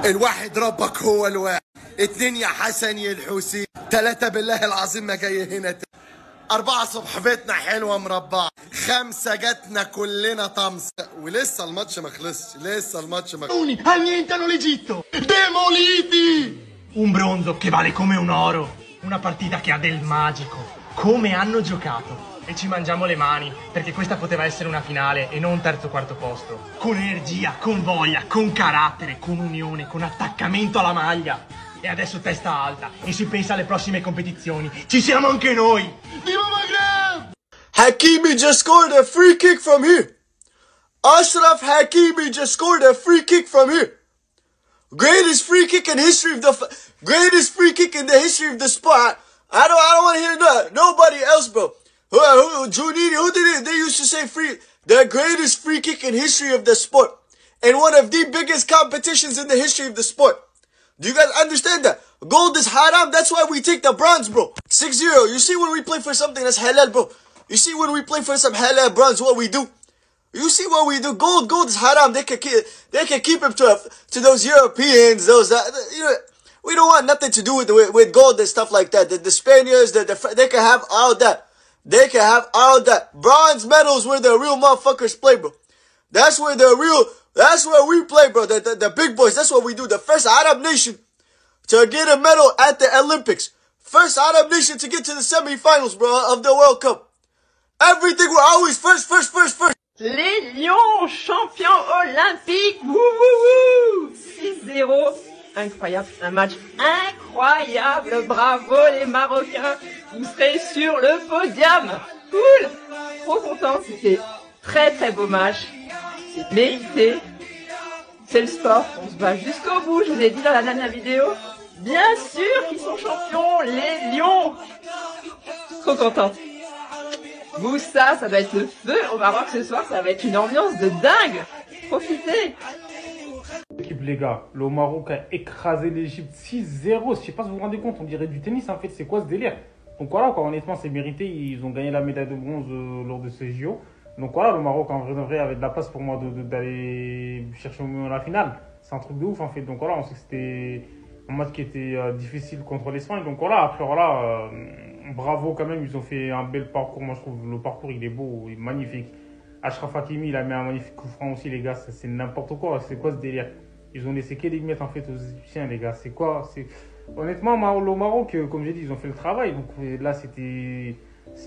الواحد ربك هو الواحد، 2 يا حسن يا الحسين، 3 بالله العظيم ما جاي هنا 4 صحبتنا حلوه مربعه، 5 جاتنا كلنا طمس، ولسه الماتش ما خلصش، لسه الماتش ما خلصش. Annientano l'Egitto! Demoliti! Un bronzo che vale come un oro, una partita che ha del magico. Come hanno giocato! E ci mangiamo le mani, perché questa poteva essere una finale e non un terzo o quarto posto. Con energia, con voglia, con carattere, con unione, con attaccamento alla maglia. E adesso testa alta e si pensa alle prossime competizioni. Ci siamo anche noi! Viva Maghreb! Hakimi just scored a free kick from here. Ashraf Hakimi just scored a free kick from here. Greatest free kick in history of greatest free kick in the history of the sport. I don't want to hear nobody else, bro. Giannini, who did it? They used to say the greatest free kick in history of the sport. And one of the biggest competitions in the history of the sport. Do you guys understand that? Gold is haram, that's why we take the bronze, bro. 6-0. You see when we play for something that's halal, bro. You see when we play for some halal bronze, what we do? You see what we do? Gold is haram. They can keep him to those Europeans, those, we don't want nothing to do with gold and stuff like that. The Spaniards, they can have all that. They can have all that. Bronze medals where the real motherfuckers play, bro. That's where we play, bro. The big boys, that's what we do. The first Arab nation to get a medal at the Olympics. First Arab nation to get to the semifinals, bro, of the World Cup. Everything, we're always first. Les Lions, champions olympiques, wouhouhou, 6-0, incroyable, un match incroyable, bravo les Marocains, vous serez sur le podium, cool, trop content, c'était très beau match, c'est mérité, c'est le sport, on se bat jusqu'au bout, je vous ai dit dans la dernière vidéo, bien sûr qu'ils sont champions, les Lions, trop contente. Moussa, ça va être le feu au Maroc ce soir, ça va être une ambiance de dingue. Profitez. L'équipe, les gars, le Maroc a écrasé l'Égypte 6-0. Je sais pas si vous vous rendez compte, on dirait du tennis en fait, c'est quoi ce délire? Donc voilà, quoi, honnêtement, c'est mérité. Ils ont gagné la médaille de bronze lors de ces JO. Donc voilà, le Maroc en vrai avait de la place pour moi d'aller chercher la finale. C'est un truc de ouf en fait. Donc voilà, on sait que c'était un match qui était difficile contre l'Espagne. Donc voilà, après voilà. Bravo quand même, ils ont fait un bel parcours. Moi je trouve le parcours il est beau, il est magnifique. Ashraf Hakimi il a mis un magnifique coup franc aussi les gars, c'est n'importe quoi. C'est quoi ce délire? Ils ont laissé que des miettes en fait aux Égyptiens les gars. C'est quoi? Honnêtement le Maroc, comme j'ai dit, ils ont fait le travail. Donc là c'est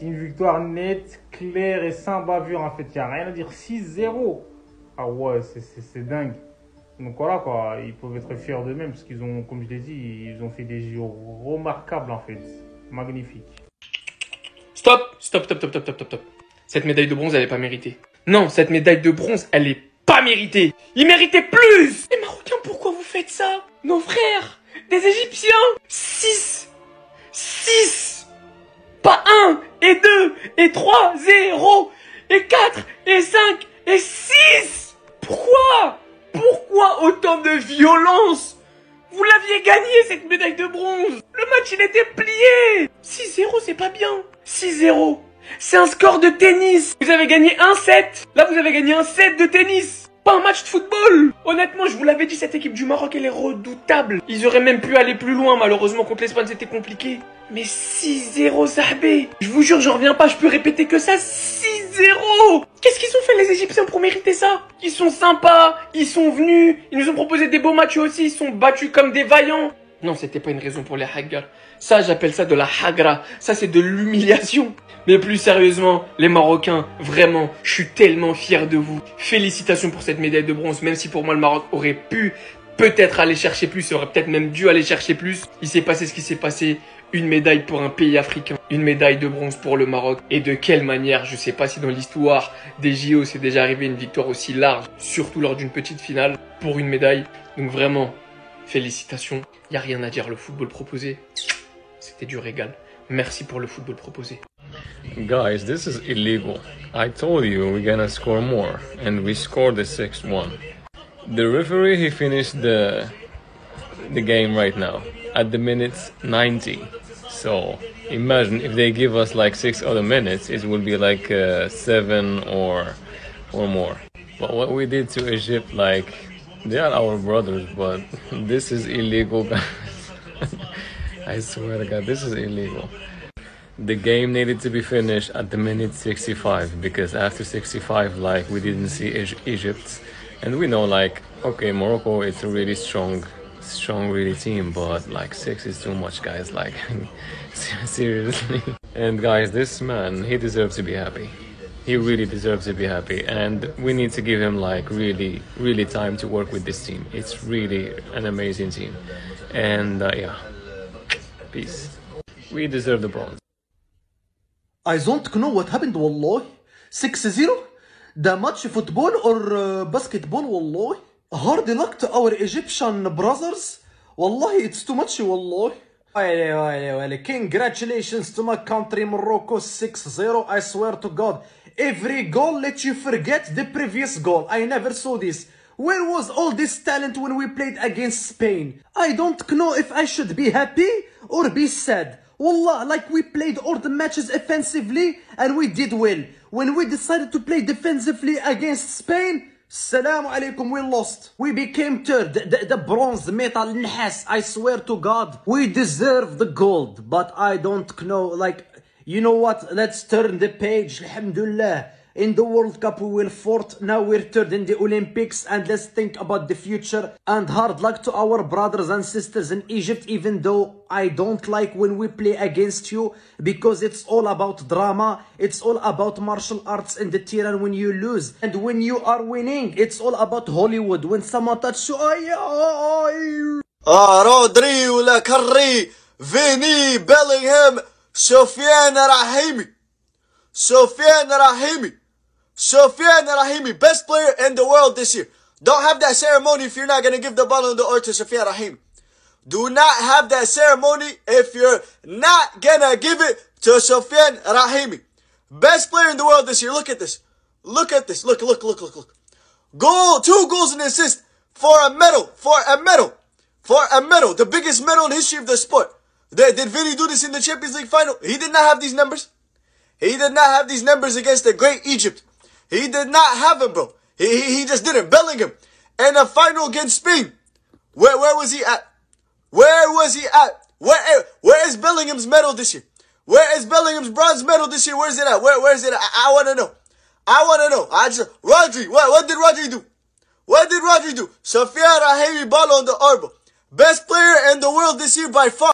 une victoire nette, claire et sans bavure en fait. Il n'y a rien à dire. 6-0. Ah ouais, c'est dingue. Donc voilà quoi, ils peuvent être fiers d'eux-mêmes parce qu'ils ont, comme je l'ai dit, ils ont fait des JO remarquables en fait. Magnifique. Stop. Cette médaille de bronze, elle est pas méritée. Non, cette médaille de bronze, elle est pas méritée. Ils méritaient plus. Les Marocains, pourquoi vous faites ça? Nos frères, des Égyptiens. 6. Pas 1, et 2, et 3, 0, et 4, et 5, et 6. Pourquoi autant de violence? Vous l'aviez gagné cette médaille de bronze. Le match il était plié. 6-0 c'est pas bien. 6-0 c'est un score de tennis. Vous avez gagné un set. Là vous avez gagné un set de tennis. Pas un match de football. Honnêtement je vous l'avais dit, cette équipe du Maroc elle est redoutable. Ils auraient même pu aller plus loin. Malheureusement contre l'Espagne c'était compliqué. Mais 6-0 Sahbé. Je vous jure j'en reviens pas, je peux répéter que ça. 6-0. Qu'est-ce qu'ils ont fait les Égyptiens pour mériter ça? Ils sont sympas, ils sont venus, ils nous ont proposé des beaux matchs aussi, ils sont battus comme des vaillants. Non, c'était pas une raison pour les haggars. Ça, j'appelle ça de la hagra. Ça, c'est de l'humiliation. Mais plus sérieusement, les Marocains, vraiment, je suis tellement fier de vous. Félicitations pour cette médaille de bronze, même si pour moi le Maroc aurait pu peut-être aller chercher plus, aurait peut-être même dû aller chercher plus. Il s'est passé ce qui s'est passé. Une médaille pour un pays africain, une médaille de bronze pour le Maroc. Et de quelle manière, je sais pas si dans l'histoire des JO c'est déjà arrivé une victoire aussi large, surtout lors d'une petite finale, pour une médaille. Donc vraiment, félicitations. Y a rien à dire, le football proposé, c'était du régal. Merci pour le football proposé. Guys, this is illegal. I told you we're gonna score more, and we scored the 6-1. The referee, he finished the game right now at the minute 90. So imagine if they give us like 6 other minutes, it will be like 7 or more. But what we did to Egypt, like They are our brothers, but this is illegal, guys. I swear to God, this is illegal. The game needed to be finished at the minute 65 because after 65, like, we didn't see Egypt, and we know, like, okay, Morocco, it's a really strong really team, but like 6 is too much, guys. Like, seriously. And guys, this man, he deserves to be happy. He really deserves to be happy, and we need to give him like really time to work with this team. It's really an amazing team, and yeah, peace. We deserve the bronze. I don't know what happened, والله. 6-0? ده match football or basketball, والله. Hard luck to our Egyptian brothers. والله, it's too much, والله. Congratulations to my country, Morocco, 6-0. I swear to God, every goal let you forget the previous goal. I never saw this. Where was all this talent when we played against Spain? I don't know if I should be happy or be sad. Wallah, like we played all the matches offensively and we did well. When we decided to play defensively against Spain, Salaam alaikum, we lost. We became third, the bronze medal, النحاس. I swear to God, we deserve the gold. But I don't know, like, you know what? Let's turn the page, alhamdulillah. In the World Cup we will fourth, now we're third in the Olympics, and let's think about the future. And hard luck to our brothers and sisters in Egypt, even though I don't like when we play against you, because it's all about drama, it's all about martial arts in the Tehran when you lose. And when you are winning, it's all about Hollywood. When someone touches you, Rodri ولا كري فيني بيلينغهام سفيان Rahimi, best player in the world this year. Don't have that ceremony if you're not going to give the Ballon d'Or to Sofyan Rahimi. Do not have that ceremony if you're not going to give it to Sofyan Rahimi. Best player in the world this year. Look at this. Look. Goal, 2 goals and assist for a medal. The biggest medal in history of the sport. Did Vini do this in the Champions League final? He did not have these numbers. He did not have these numbers against the great Egypt. He did not have them, bro. He just didn't. Bellingham. And a final against Spain. Where was he at? Where is Bellingham's medal this year? Where is Bellingham's bronze medal this year? Where is it at? Where is it at? I want to know. Rodri. What did Rodri do? Sofyan Rahimi Ballon d'Or. Best player in the world this year by far.